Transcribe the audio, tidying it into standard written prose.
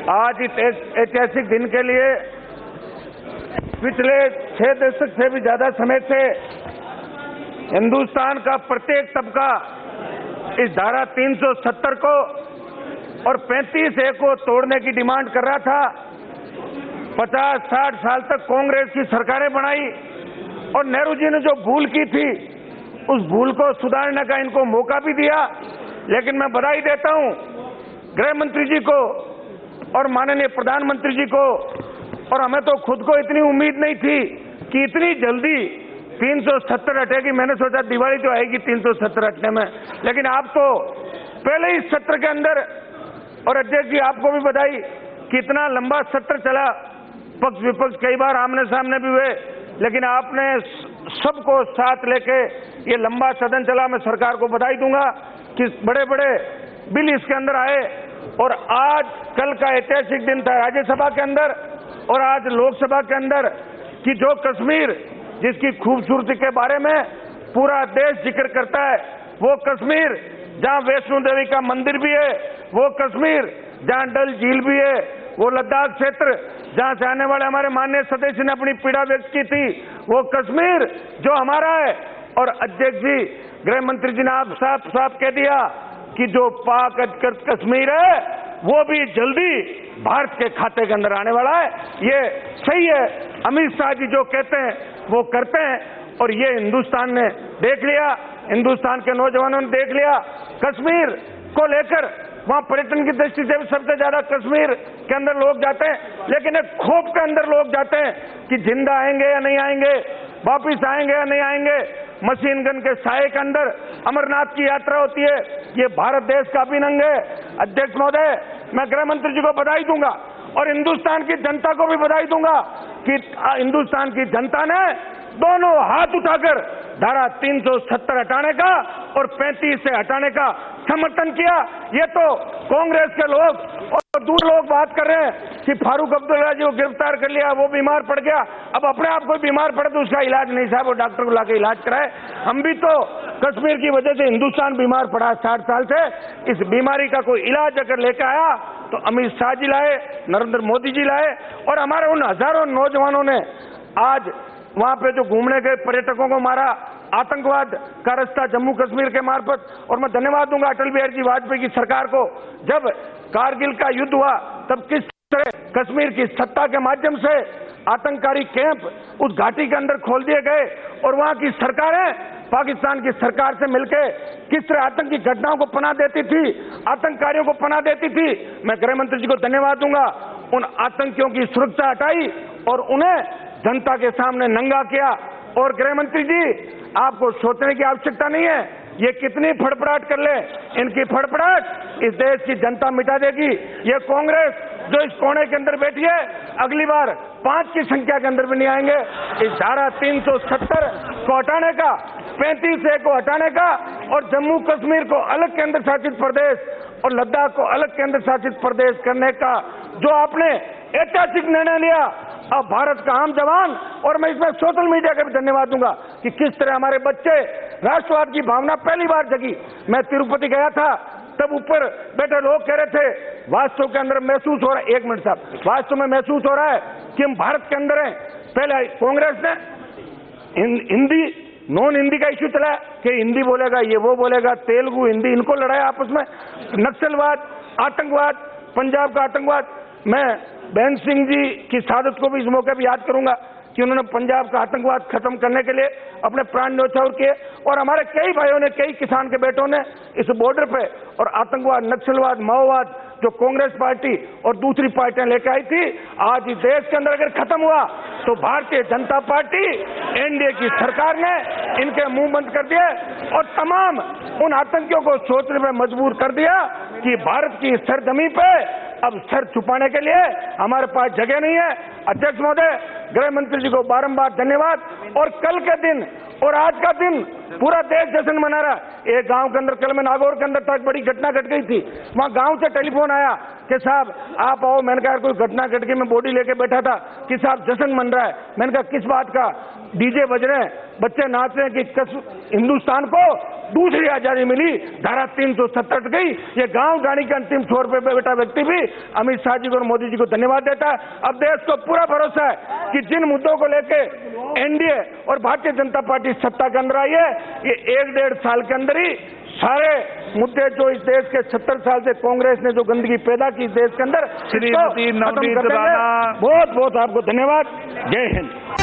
आज इस ऐतिहासिक दिन के लिए पिछले 6 दशक से भी ज्यादा समय से हिंदुस्तान का प्रत्येक तबका इस धारा 370 को और 35A को तोड़ने की डिमांड कर रहा था। 50-60 साल तक कांग्रेस की सरकारें बनाई और नेहरू जी ने जो भूल की थी उस भूल को सुधारने का इनको मौका भी दिया। लेकिन मैं बधाई देता हूं गृह मंत्री जी को और माननीय प्रधानमंत्री जी को, और हमें तो खुद को इतनी उम्मीद नहीं थी कि इतनी जल्दी 370 हटेगी। मैंने सोचा दिवाली तो आएगी 370 हटने में, लेकिन आप तो पहले ही सत्र के अंदर, और अध्यक्ष जी आपको भी बधाई कि इतना लंबा सत्र चला, पक्ष विपक्ष कई बार आमने सामने भी हुए, लेकिन आपने सबको साथ लेके ये लंबा सदन चला। मैं सरकार को बधाई दूंगा कि बड़े बड़े बिल इसके अंदर आए, और आज कल का ऐतिहासिक दिन था राज्यसभा के अंदर और आज लोकसभा के अंदर कि जो कश्मीर जिसकी खूबसूरती के बारे में पूरा देश जिक्र करता है, वो कश्मीर जहां वैष्णो देवी का मंदिर भी है, वो कश्मीर जहां डल झील भी है, वो लद्दाख क्षेत्र जहां से आने वाले हमारे माननीय सदस्य ने अपनी पीड़ा व्यक्त की थी, वो कश्मीर जो हमारा है। और अध्यक्ष जी, गृह मंत्री जी ने आप साफ साफ कह दिया कि जो पाक अधिकृत कश्मीर है वो भी जल्दी भारत के खाते के अंदर आने वाला है। ये सही है, अमित शाह जी जो कहते हैं वो करते हैं, और ये हिंदुस्तान ने देख लिया, हिंदुस्तान के नौजवानों ने देख लिया। कश्मीर को लेकर वहां पर्यटन की दृष्टि से भी सबसे ज्यादा कश्मीर के अंदर लोग जाते हैं, लेकिन एक खौफ के अंदर लोग जाते हैं कि जिंदा आएंगे या नहीं आएंगे, वापिस आएंगे या नहीं आएंगे। मशीन गन के साए के अंदर अमरनाथ की यात्रा होती है, ये भारत देश का अभिन्न अंग है। अध्यक्ष महोदय, मैं गृह मंत्री जी को बधाई दूंगा और हिंदुस्तान की जनता को भी बधाई दूंगा कि हिंदुस्तान की जनता ने दोनों हाथ उठाकर धारा 370 हटाने का और 35 से हटाने का समर्थन किया। ये तो कांग्रेस के लोग और दूर लोग बात कर रहे हैं कि फारूक अब्दुल्ला जी को गिरफ्तार कर लिया, वो बीमार पड़ गया, अब अपने आप को बीमार पड़े तो उसका इलाज नहीं साहब, वो डॉक्टर को लाके इलाज कराए। हम भी तो कश्मीर की वजह से हिंदुस्तान बीमार पड़ा 60 साल से, इस बीमारी का कोई इलाज अगर लेकर आया तो अमित शाह जी लाए, नरेंद्र मोदी जी लाए, और हमारे उन हजारों नौजवानों ने आज वहां पे जो घूमने गए पर्यटकों को मारा, आतंकवाद का रास्ता जम्मू कश्मीर के मार्फत। और मैं धन्यवाद दूंगा अटल बिहारी जी वाजपेयी की सरकार को, जब कारगिल का युद्ध हुआ तब किस तरह कश्मीर की सत्ता के माध्यम से आतंककारी कैंप उस घाटी के अंदर खोल दिए गए, और वहां की सरकारें पाकिस्तान की सरकार से मिलकर किस तरह आतंकी घटनाओं को पनाह देती थी, आतंककारियों को पनाह देती थी। मैं गृह मंत्री जी को धन्यवाद दूंगा, उन आतंकियों की सुरक्षा हटाई और उन्हें जनता के सामने नंगा किया। और गृह मंत्री जी, आपको सोचने की आवश्यकता नहीं है, ये कितनी फड़फड़ाहट कर ले, इनकी फड़फड़ाहट इस देश की जनता मिटा देगी। ये कांग्रेस जो इस कोने के अंदर बैठी है, अगली बार 5 की संख्या के अंदर भी नहीं आएंगे। इस धारा 370 को हटाने का, 35A को हटाने का, और जम्मू कश्मीर को अलग केंद्र शासित प्रदेश और लद्दाख को अलग केंद्र शासित प्रदेश करने का जो आपने ऐतिहासिक निर्णय लिया, अब भारत का आम जवान, और मैं इसमें सोशल मीडिया का भी धन्यवाद दूंगा कि किस तरह हमारे बच्चे राष्ट्रवाद की भावना पहली बार जगी। मैं तिरुपति गया था, तब ऊपर बैठे लोग कह रहे थे वास्तव के अंदर महसूस हो रहा है, 1 मिनट साहब, वास्तव में महसूस हो रहा है कि हम भारत के अंदर हैं। पहले कांग्रेस ने हिंदी नॉन हिंदी का इश्यू चलाया कि हिंदी बोलेगा ये वो बोलेगा, तेलुगु हिंदी इनको लड़ाया आपस में, नक्सलवाद, आतंकवाद, पंजाब का आतंकवाद। मैं बेन सिंह जी की शहादत को भी इस मौके पर याद करूंगा कि उन्होंने पंजाब का आतंकवाद खत्म करने के लिए अपने प्राण न्यौछावर किए, और हमारे कई भाइयों ने, कई किसान के बेटों ने इस बॉर्डर पे और आतंकवाद, नक्सलवाद, माओवाद जो कांग्रेस पार्टी और दूसरी पार्टियां लेकर आई थी, आज इस देश के अंदर अगर खत्म हुआ तो भारतीय जनता पार्टी एनडीए की सरकार ने इनके मुंह बंद कर दिए और तमाम उन आतंकियों को सोचने में मजबूर कर दिया कि भारत की सरजमी पे अब सर छुपाने के लिए हमारे पास जगह नहीं है। अध्यक्ष महोदय, गृह मंत्री जी को बारंबार धन्यवाद। और कल के दिन और आज का दिन पूरा देश जश्न मना रहा है। एक गांव के अंदर, कल मैं नागौर के अंदर था, एक बड़ी घटना घट गई थी। वहां गांव से टेलीफोन आया कि साहब आप आओ। मैंने कहा कोई घटना घट गई, मैं बॉडी लेके बैठा था कि साहब जश्न मन रहा है। मैंने कहा किस बात का? डीजे बज रहे हैं, बच्चे नाच रहे हैं कि हिंदुस्तान को दूसरी आजादी मिली, धारा 370 हट गई। ये गांव गाड़ी के अंतिम छोर पे बैठा व्यक्ति भी अमित शाह जी को और मोदी जी को धन्यवाद देता है। अब देश को पूरा भरोसा है कि जिन मुद्दों को लेके एनडीए और भारतीय जनता पार्टी सत्ता के अंदर आई है, ये 1-1.5 साल के अंदर ही सारे मुद्दे जो इस देश के 70 साल से कांग्रेस ने जो गंदगी पैदा की देश के अंदर, श्रीमती नवनीत राणा, बहुत बहुत आपको धन्यवाद। जय हिंद।